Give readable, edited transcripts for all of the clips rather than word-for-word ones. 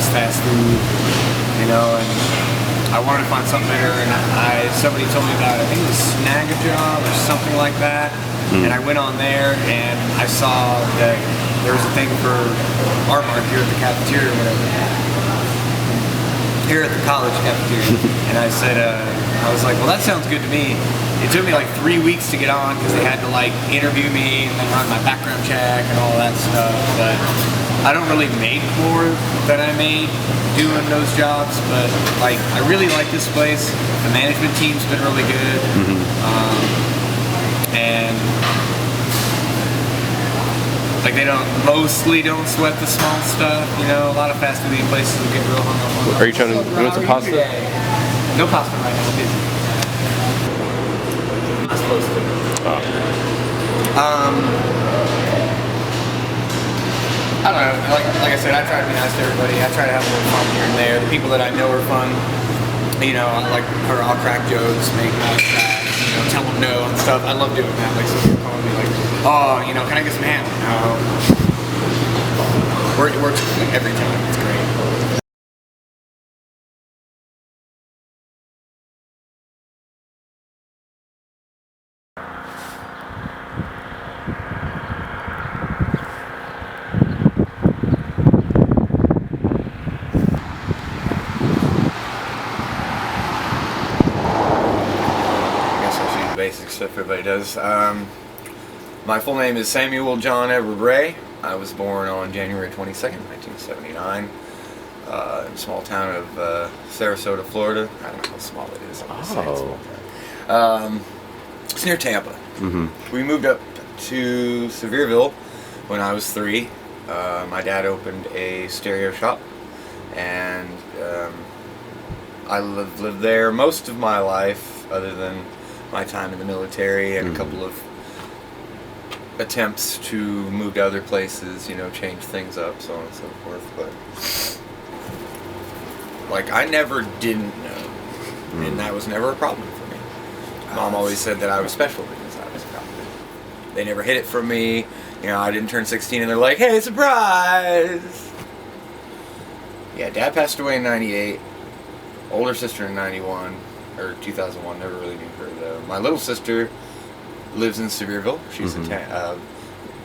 just fast food, you know, and I wanted to find something better, and somebody told me about, I think it was Snag a Job or something like that, and I went on there, and I saw that there was a thing for Mark here at the cafeteria or whatever, here at the college cafeteria, and I said, I was like, well, that sounds good to me. It took me like 3 weeks to get on because they had to like interview me and then run my background check and all that stuff. But I don't really make more than I made doing those jobs. But like, I really like this place. The management team's been really good, and like they mostly don't sweat the small stuff. You know, a lot of fast food places will get real hung up on. Are you trying to want some pasta? No pasta right now. I'm busy. Not supposed to. Oh. I don't know. Like I said, I try to be nice to everybody. I try to have a little fun here and there. The people that I know are fun. You know, I'll crack jokes, make nice cracks, you know, tell them no and stuff. I love doing that. Like, some people calling me like, oh, you know, can I get some ham? No. It works every time. It's great. Basic stuff everybody does. My full name is Samuel John Edward Ray. I was born on January 22nd, 1979, in the small town of Sarasota, Florida. I don't know how small it is. It's near Tampa. We moved up to Sevierville when I was 3. My dad opened a stereo shop, and I lived there most of my life, other than my time in the military and a couple of attempts to move to other places, you know, change things up, so on and so forth. But like, I never didn't know, and that was never a problem for me. Mom always said that I was special because I was confident. They never hid it from me. You know, I didn't turn 16 and they're like, hey, surprise! Yeah, Dad passed away in 98, older sister in 91. Or 2001, never really knew her though. My little sister lives in Sevierville. She's a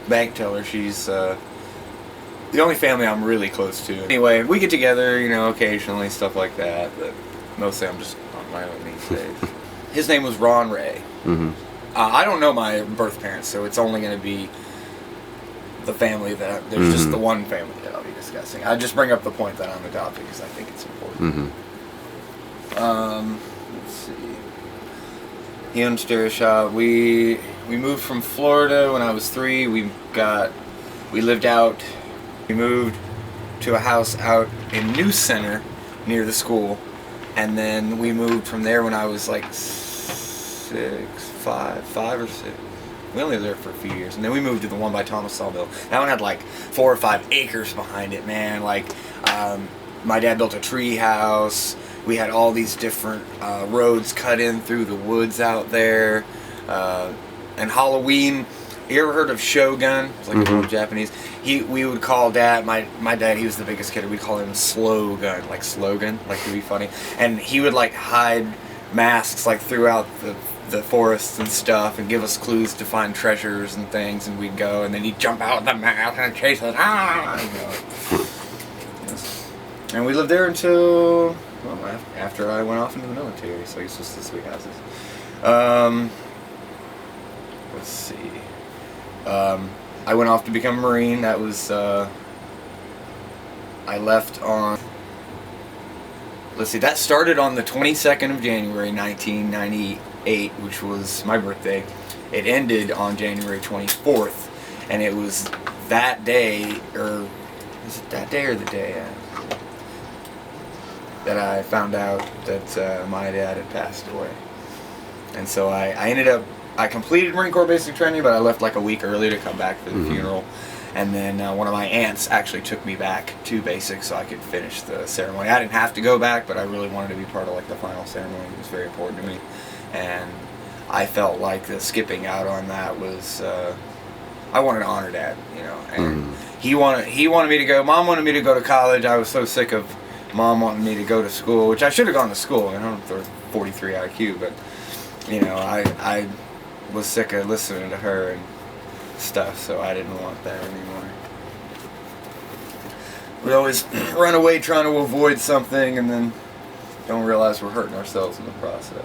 bank teller. She's the only family I'm really close to. Anyway, we get together, you know, occasionally, stuff like that, but mostly I'm just on my own these days. His name was Ron Ray. I don't know my birth parents, so it's only going to be the family that there's just the one family that I'll be discussing. I just bring up the point that I'm adopted because I think it's important. Let's see. He owned a stereo shop. We moved from Florida when I was 3. We lived out. We moved to a house out in New Center near the school, and then we moved from there when I was like 5 or 6. We only lived there for a few years, and then we moved to the one by Thomas Sawmill. That one had like 4 or 5 acres behind it, man. Like, my dad built a tree house. We had all these different roads cut in through the woods out there. And Halloween, you ever heard of Shogun? It's like a little Japanese. We would call Dad, my dad, he was the biggest kid, we'd call him Slogan, like slogan, like to be funny. And he would like hide masks like throughout the forests and stuff and give us clues to find treasures and things, and we'd go, and then he'd jump out of the mask and chase us. And we lived there until, well, after I went off into the military, so it's just the sweet houses. Let's see. I went off to become a Marine. That was, I left on, let's see, that started on the 22nd of January, 1998, which was my birthday. It ended on January 24th, and it was that day, or, is it that day or the day that I found out that my dad had passed away. And so I completed Marine Corps basic training, but I left like a week early to come back for the funeral. And then one of my aunts actually took me back to basic so I could finish the ceremony. I didn't have to go back, but I really wanted to be part of like the final ceremony. It was very important to me. And I felt like the skipping out on that was, I wanted to honor Dad, you know. And he wanted me to go. Mom wanted me to go to college. I was so sick of Mom wanting me to go to school, which I should have gone to school. I don't know if 43 IQ, but you know, I was sick of listening to her and stuff, so I didn't want that anymore. We always run away trying to avoid something, and then don't realize we're hurting ourselves in the process.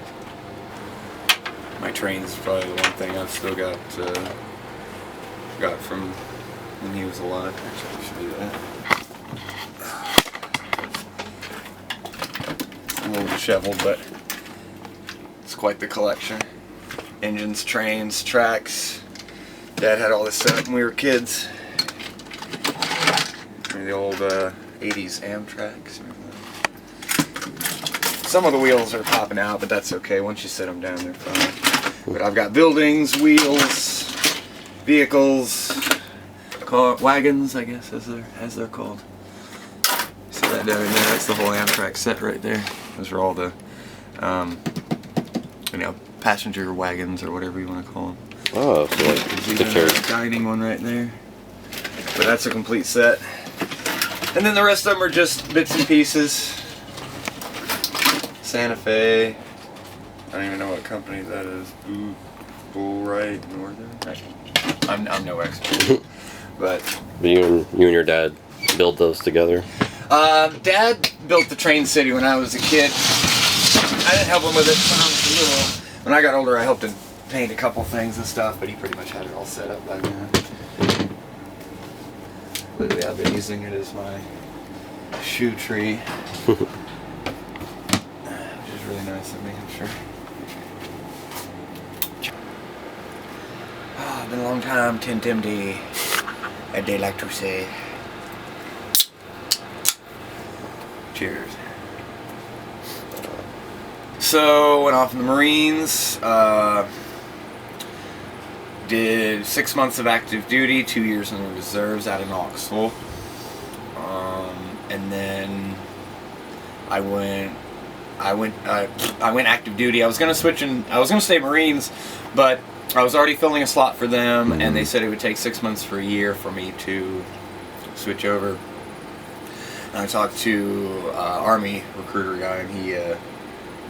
My train's probably the one thing I've still got from when he was alive. Actually, I should do that. A little disheveled, but it's quite the collection. Engines, trains, tracks. Dad had all this stuff when we were kids. The old 80s Amtraks. Some of the wheels are popping out, but that's okay. Once you set them down, they're fine. But I've got buildings, wheels, vehicles, wagons, I guess, as they're called. See that down there? That's the whole Amtrak set right there. Those are all the, you know, passenger wagons or whatever you want to call them. Oh, so like the dining one right there. But that's a complete set. And then the rest of them are just bits and pieces. Santa Fe. I don't even know what company that is. Bullwright Northern. I'm no expert. But you and your dad build those together? Dad built the Train City when I was a kid. I didn't help him with it when I was little. When I got older, I helped him paint a couple things and stuff, but he pretty much had it all set up by then. Literally, I've been using it as my shoe tree. Which is really nice of me, I'm sure. Oh, been a long time, Tintimdi, as they like to say. Cheers. So, went off in the Marines, did 6 months of active duty, 2 years in the reserves out in Knoxville. And then I went active duty. I was gonna switch and I was gonna stay Marines, but I was already filling a slot for them, and they said it would take 6 months for a year for me to switch over. And I talked to Army recruiter guy, and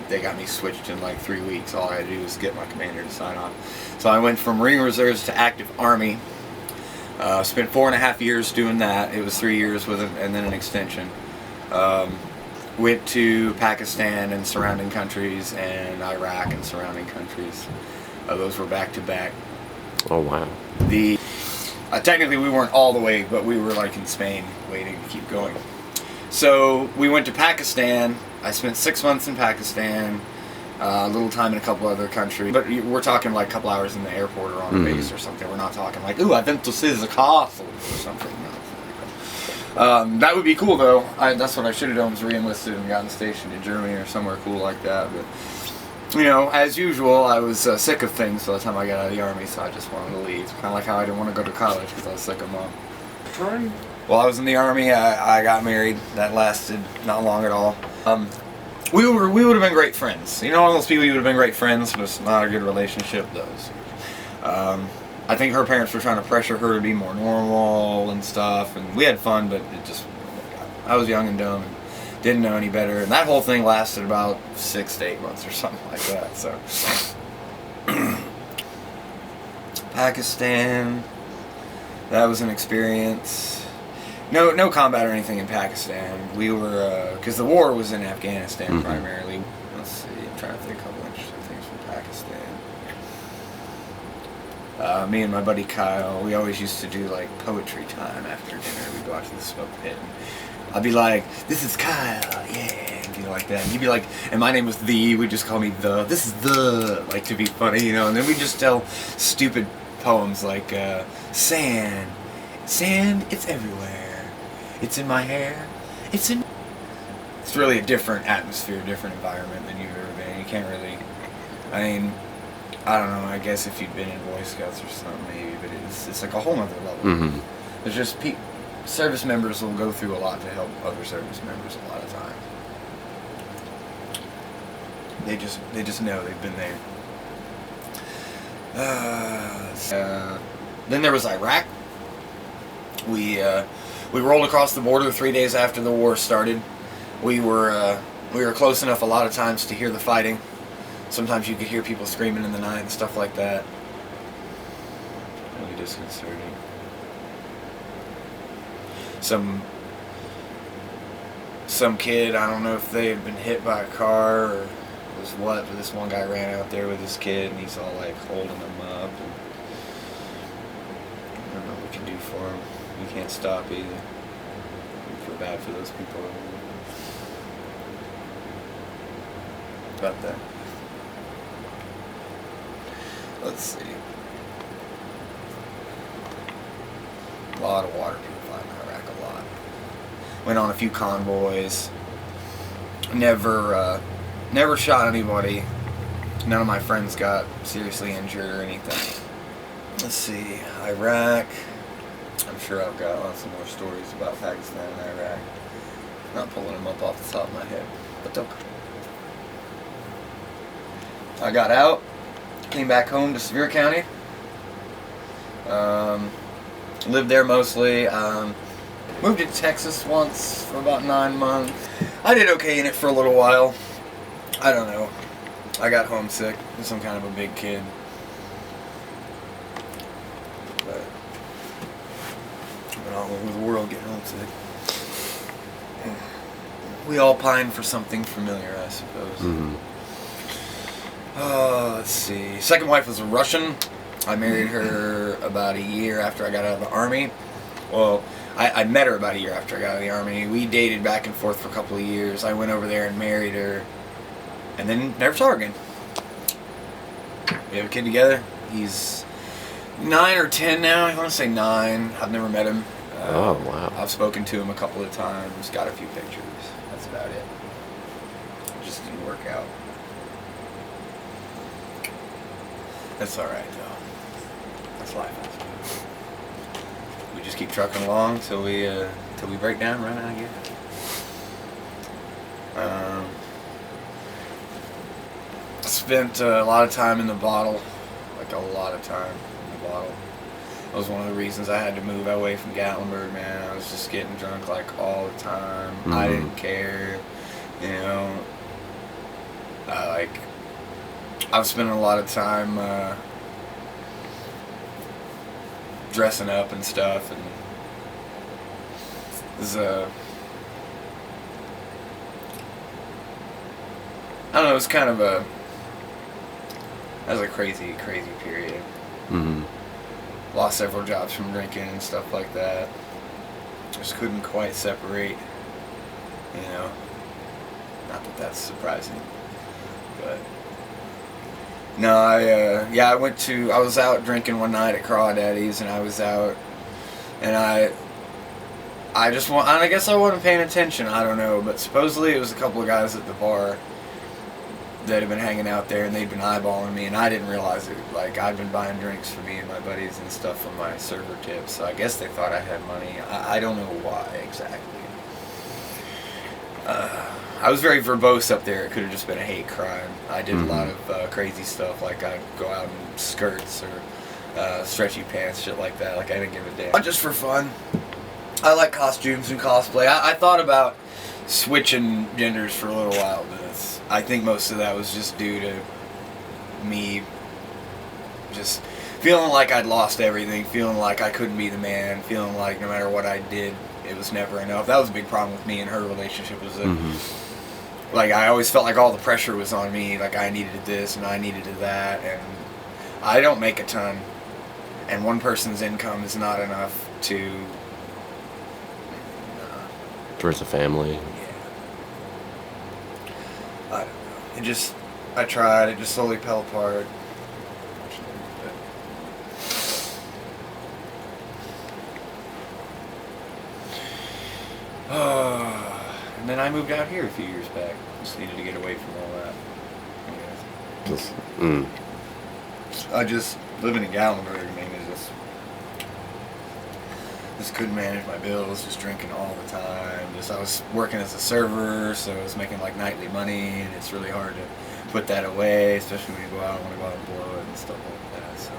they got me switched in like 3 weeks. All I had to do was get my commander to sign off. So I went from Marine Reserves to active Army. Spent 4.5 years doing that. It was 3 years with it, and then an extension. Went to Pakistan and surrounding countries, and Iraq and surrounding countries. Those were back to back. Oh wow. Technically we weren't all the way, but we were like in Spain waiting to keep going. So we went to Pakistan. I spent 6 months in Pakistan, a little time in a couple other countries. But we're talking like a couple hours in the airport or on a base or something. We're not talking like, ooh, I went to see the castle or something. No. That would be cool though. That's what I should have done, was re-enlisted and gotten stationed in Germany or somewhere cool like that. But, you know, as usual, I was sick of things by the time I got out of the Army, so I just wanted to leave. Kind of like how I didn't want to go to college because I was sick of Mom. While I was in the Army, I got married. That lasted not long at all. We would have been great friends. You know, all those people you would have been great friends, but it's not a good relationship, those. I think her parents were trying to pressure her to be more normal and stuff, and we had fun, but it just, I was young and dumb and didn't know any better, and that whole thing lasted about 6 to 8 months or something like that, so. Pakistan, that was an experience. No combat or anything in Pakistan. We were, because the war was in Afghanistan primarily. Let's see, I'm trying to think of a couple interesting things from Pakistan. Me and my buddy Kyle, we always used to do like poetry time after dinner. We'd go out to the smoke pit. And I'd be like, this is Kyle, yeah, and be like that. And he'd be like, and my name was The, we'd just call me The. This is The, like to be funny, you know. And then we'd just tell stupid poems like, sand, it's everywhere. It's in my hair. It's really a different atmosphere, different environment than you've ever been. You can't really, I mean, I don't know, I guess if you'd been in Boy Scouts or something maybe, but it's like a whole other level. There's just service members will go through a lot to help other service members a lot of times. They just know, they've been there. Then there was Iraq. we rolled across the border 3 days after the war started. We were close enough a lot of times to hear the fighting. Sometimes you could hear people screaming in the night and stuff like that. Really disconcerting. Some kid, I don't know if they had been hit by a car or was what, but this one guy ran out there with his kid and he's all like holding him up. And I don't know what we can do for him. We can't stop either. I feel bad for those people. About that. Let's see. A lot of water people fly in Iraq, a lot. Went on a few convoys. Never shot anybody. None of my friends got seriously injured or anything. Let's see. Iraq. I'm sure I've got lots of more stories about Pakistan and Iraq. Not pulling them up off the top of my head. But they'll come. I got out. Came back home to Sevier County. Lived there mostly. Moved to Texas once for about 9 months. I did okay in it for a little while. I don't know. I got homesick. I'm some kind of a big kid. But went all over the world getting homesick. We all pine for something familiar, I suppose. Mm-hmm. Let's see. Second wife was a Russian. I married her about a year after I got out of the Army. Well, I met her about a year after I got out of the Army. We dated back and forth for a couple of years. I went over there and married her. And then never saw her again. We have a kid together. He's 9 or 10 now. I want to say 9. I've never met him. Oh, wow. I've spoken to him a couple of times. Got a few pictures. That's about it. It just didn't work out. That's alright, though. That's life, I suppose. We just keep trucking along till we break down, run out of gas. Spent a lot of time in the bottle, like a lot of time in the bottle. That was one of the reasons I had to move away from Gatlinburg, man. I was just getting drunk like all the time. Mm-hmm. I didn't care, you know. I was spending a lot of time dressing up and stuff, and it was I don't know, it was kind of that was a crazy period. Mm-hmm. Lost several jobs from drinking and stuff like that. Just couldn't quite separate, you know. Not that that's surprising, but no, I was out drinking one night at Crawdaddy's, and I was out, and I guess I wasn't paying attention, I don't know, but supposedly it was a couple of guys at the bar that had been hanging out there, and they'd been eyeballing me, and I didn't realize it. Like, I'd been buying drinks for me and my buddies and stuff from my server tips, so I guess they thought I had money. I don't know why exactly. I was very verbose up there. It could have just been a hate crime. I did a lot of crazy stuff, like I'd go out in skirts or stretchy pants, shit like that. Like, I didn't give a damn. Just for fun. I like costumes and cosplay. I thought about switching genders for a little while, but I think most of that was just due to me just feeling like I'd lost everything, feeling like I couldn't be the man, feeling like no matter what I did, it was never enough. That was a big problem with me and her relationship, was that like, I always felt like all the pressure was on me, like I needed this and I needed that, and I don't make a ton, and one person's income is not enough to Towards a family. I don't know. I tried, it just slowly fell apart. And then I moved out here a few years back. Just needed to get away from all that. I just, living in Gatlinburg, I mean, just couldn't manage my bills, just drinking all the time. I was working as a server, so I was making like nightly money, and it's really hard to put that away, especially when you go out and want to go out and blow it and stuff like that. So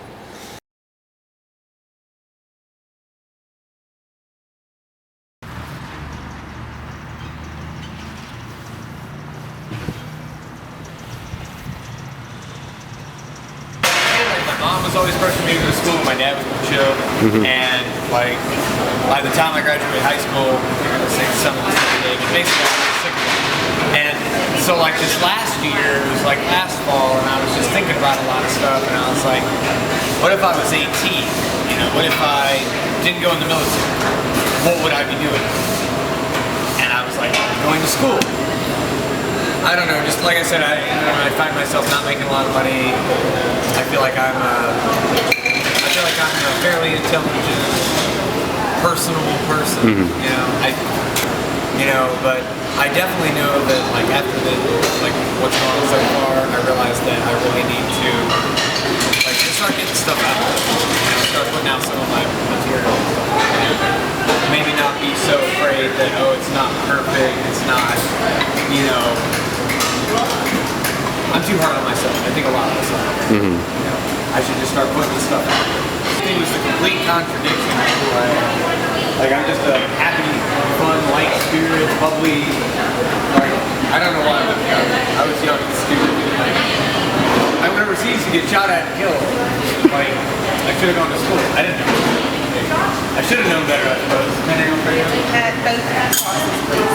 always pressuring me to go to school. My dad was chill, and like by the time I graduated high school, I was saying some of the same day, but basically I was sick of it. And so like this last year, it was like last fall, and I was just thinking about a lot of stuff, and I was like, what if I was 18? You know, what if I didn't go in the military? What would I be doing? And I was like, going to school. I don't know, just like I said, I find myself not making a lot of money. I feel like I'm a fairly intelligent, personable person. But I definitely know that like after what's gone on so far, I realized that I really need to like just start getting stuff out. Start putting out some of my material. Maybe not be so afraid that it's not perfect, it's not, I'm too hard on myself. I think a lot of myself. I should just start putting this stuff out. It was a complete contradiction of who I am. Like I'm just a happy, fun, light spirit, bubbly. Like I don't know why I was young. I was young and stupid. I went overseas to get shot at and killed. Like I should have gone to school. I didn't know. I should have known better, I suppose. Both classes, please.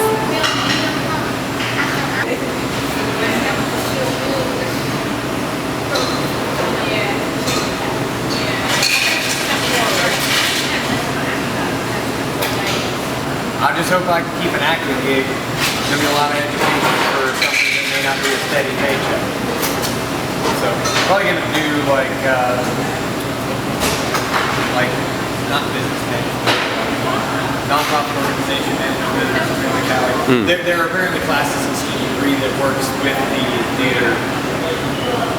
I just hope I can keep an acting gig. There's going to be a lot of education for something that may not be a steady paycheck. So, probably going to do not business management, non-profit organization management or something like that. There are apparently classes in student degree that works with the theater.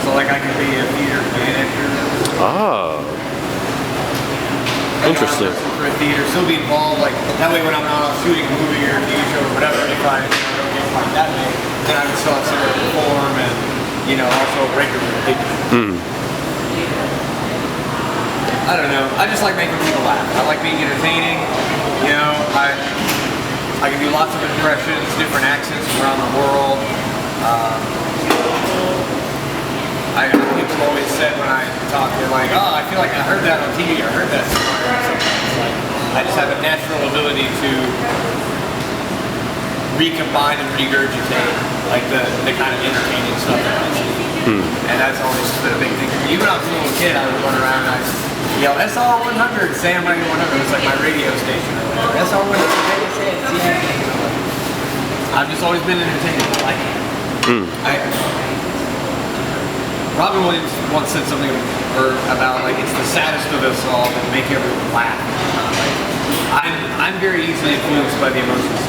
So like I could be a theater manager. Oh. Interesting. For a theater, still be involved, like that way when I'm not off shooting a movie or a TV show or whatever, if I don't get like that way, then I would still have somewhere to perform and, also regularly. I don't know. I just like making people laugh. I like being entertaining. I can do lots of impressions, different accents from around the world. People always said when I talk, they're like, I feel like I heard that on TV, I heard that somewhere or something. It's like, I just have a natural ability to recombine and regurgitate like the kind of entertaining stuff that I see. And that's always been a big thing for me. Even when I was a little kid, I would run around and I'd yell, SR 100, Sam Radio 100. It was like my radio station. SR 100, I've just always been entertaining. I like it. Robin Williams once said something about like it's the saddest of us all that make everyone laugh. I'm very easily influenced by the emotions.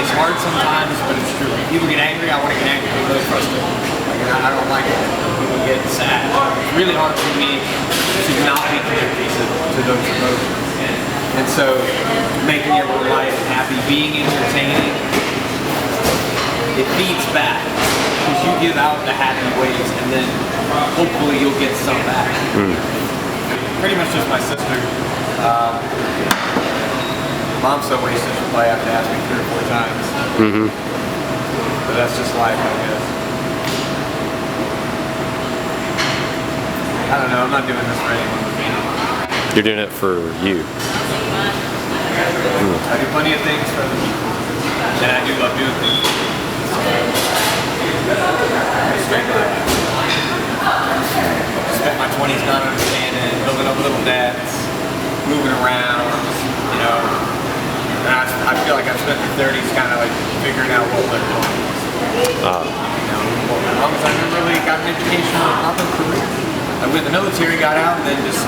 It's hard sometimes, but it's true. When people get angry, I want to get angry. I'm really frustrated. I don't like it when people get sad. It's really hard for me to not be connected to those emotions. And so, making everyone light and happy, being entertaining, it feeds back. Because you give out the happy waves, and then hopefully you'll get some back. Pretty much just my sister. Mom's so wasted, she'll probably have to ask me 3 or 4 times. But that's just life, I guess. I don't know, I'm not doing this for anyone. You're doing it for you. I do plenty of things for other people. And I do love doing things. Straight life. Spent my 20s not understanding, building up little debts, moving around, And I feel like I've spent the 30s kind of like figuring out what living life is. As long as I never really got an education, not a career. I went in the military, got out, and then just,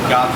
job.